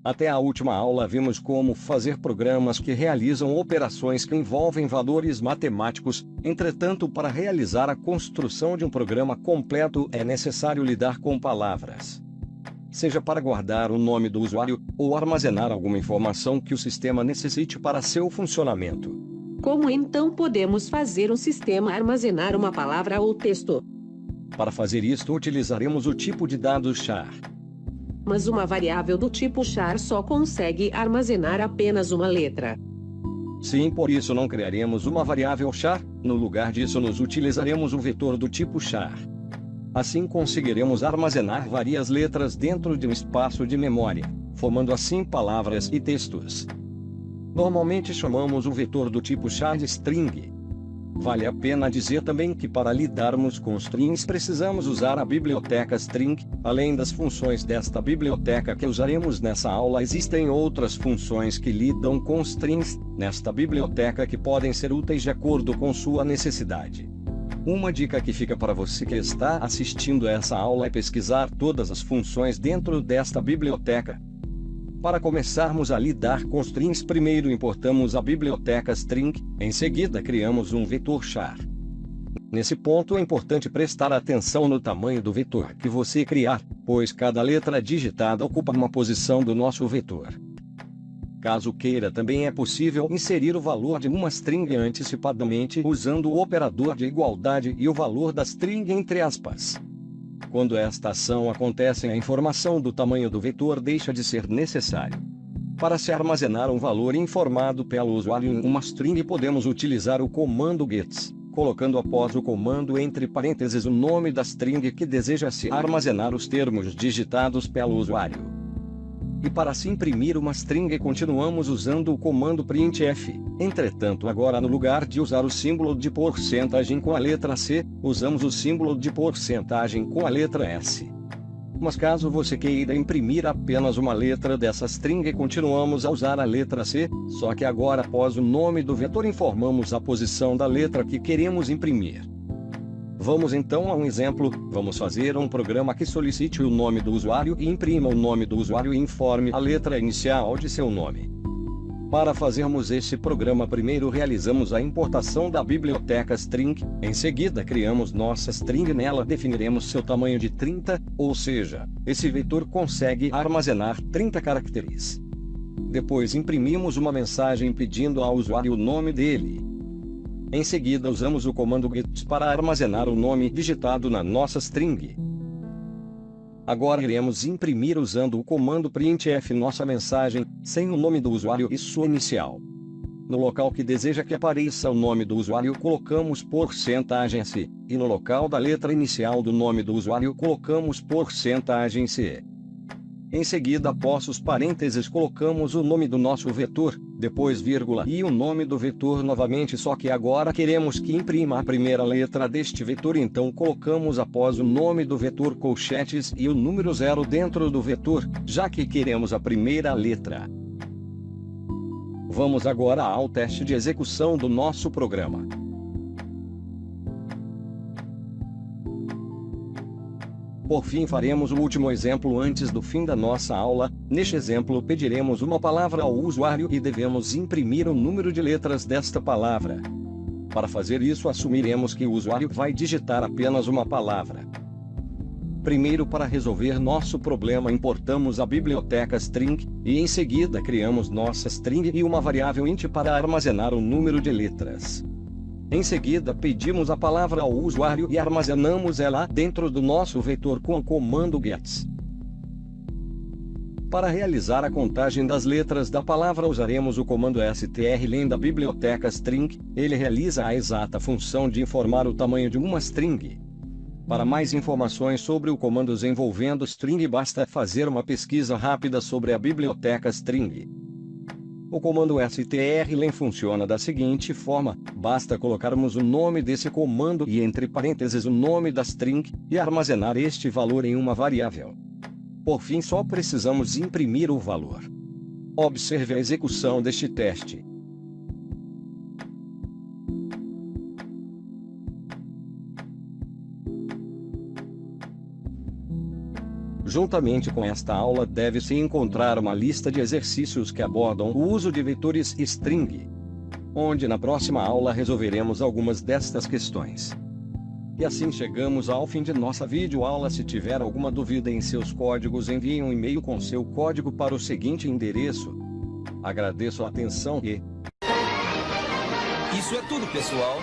Até a última aula vimos como fazer programas que realizam operações que envolvem valores matemáticos. Entretanto, para realizar a construção de um programa completo é necessário lidar com palavras. Seja para guardar o nome do usuário, ou armazenar alguma informação que o sistema necessite para seu funcionamento. Como então podemos fazer um sistema armazenar uma palavra ou texto? Para fazer isto utilizaremos o tipo de dados char. Mas uma variável do tipo char só consegue armazenar apenas uma letra. Sim, por isso não criaremos uma variável char, no lugar disso nos utilizaremos o vetor do tipo char. Assim conseguiremos armazenar várias letras dentro de um espaço de memória, formando assim palavras e textos. Normalmente chamamos o vetor do tipo char de string. Vale a pena dizer também que para lidarmos com strings precisamos usar a biblioteca string. Além das funções desta biblioteca que usaremos nessa aula, existem outras funções que lidam com strings nesta biblioteca que podem ser úteis de acordo com sua necessidade. Uma dica que fica para você que está assistindo essa aula é pesquisar todas as funções dentro desta biblioteca. Para começarmos a lidar com strings, primeiro importamos a biblioteca string, em seguida criamos um vetor char. Nesse ponto é importante prestar atenção no tamanho do vetor que você criar, pois cada letra digitada ocupa uma posição do nosso vetor. Caso queira, também é possível inserir o valor de uma string antecipadamente usando o operador de igualdade e o valor da string entre aspas. Quando esta ação acontece, a informação do tamanho do vetor deixa de ser necessário. Para se armazenar um valor informado pelo usuário em uma string, podemos utilizar o comando gets, colocando após o comando entre parênteses o nome da string que deseja se armazenar os termos digitados pelo usuário. E para se imprimir uma string continuamos usando o comando printf. Entretanto, agora no lugar de usar o símbolo de porcentagem com a letra C, usamos o símbolo de porcentagem com a letra S. Mas caso você queira imprimir apenas uma letra dessa string, continuamos a usar a letra C, só que agora após o nome do vetor informamos a posição da letra que queremos imprimir. Vamos então a um exemplo. Vamos fazer um programa que solicite o nome do usuário e imprima o nome do usuário e informe a letra inicial de seu nome. Para fazermos esse programa, primeiro realizamos a importação da biblioteca string, em seguida criamos nossa string, nela definiremos seu tamanho de 30, ou seja, esse vetor consegue armazenar 30 caracteres. Depois imprimimos uma mensagem pedindo ao usuário o nome dele. Em seguida usamos o comando get para armazenar o nome digitado na nossa string. Agora iremos imprimir usando o comando printf nossa mensagem, sem o nome do usuário e sua inicial. No local que deseja que apareça o nome do usuário colocamos %C, e no local da letra inicial do nome do usuário colocamos %C. Em seguida, após os parênteses, colocamos o nome do nosso vetor, depois vírgula e o nome do vetor novamente, só que agora queremos que imprima a primeira letra deste vetor, então colocamos após o nome do vetor colchetes e o número 0 dentro do vetor, já que queremos a primeira letra. Vamos agora ao teste de execução do nosso programa. Por fim, faremos o último exemplo antes do fim da nossa aula. Neste exemplo, pediremos uma palavra ao usuário e devemos imprimir o número de letras desta palavra. Para fazer isso, assumiremos que o usuário vai digitar apenas uma palavra. Primeiro, para resolver nosso problema, importamos a biblioteca string, e em seguida criamos nossa string e uma variável int para armazenar o número de letras. Em seguida, pedimos a palavra ao usuário e armazenamos ela dentro do nosso vetor com o comando gets. Para realizar a contagem das letras da palavra, usaremos o comando strlen da biblioteca string. Ele realiza a exata função de informar o tamanho de uma string. Para mais informações sobre o comandos envolvendo string, basta fazer uma pesquisa rápida sobre a biblioteca string. O comando strlen funciona da seguinte forma: basta colocarmos o nome desse comando e entre parênteses o nome da string, e armazenar este valor em uma variável. Por fim, só precisamos imprimir o valor. Observe a execução deste teste. Juntamente com esta aula deve-se encontrar uma lista de exercícios que abordam o uso de vetores string, onde na próxima aula resolveremos algumas destas questões. E assim chegamos ao fim de nossa videoaula. Se tiver alguma dúvida em seus códigos, envie um e-mail com seu código para o seguinte endereço. Agradeço a atenção e... Isso é tudo, pessoal.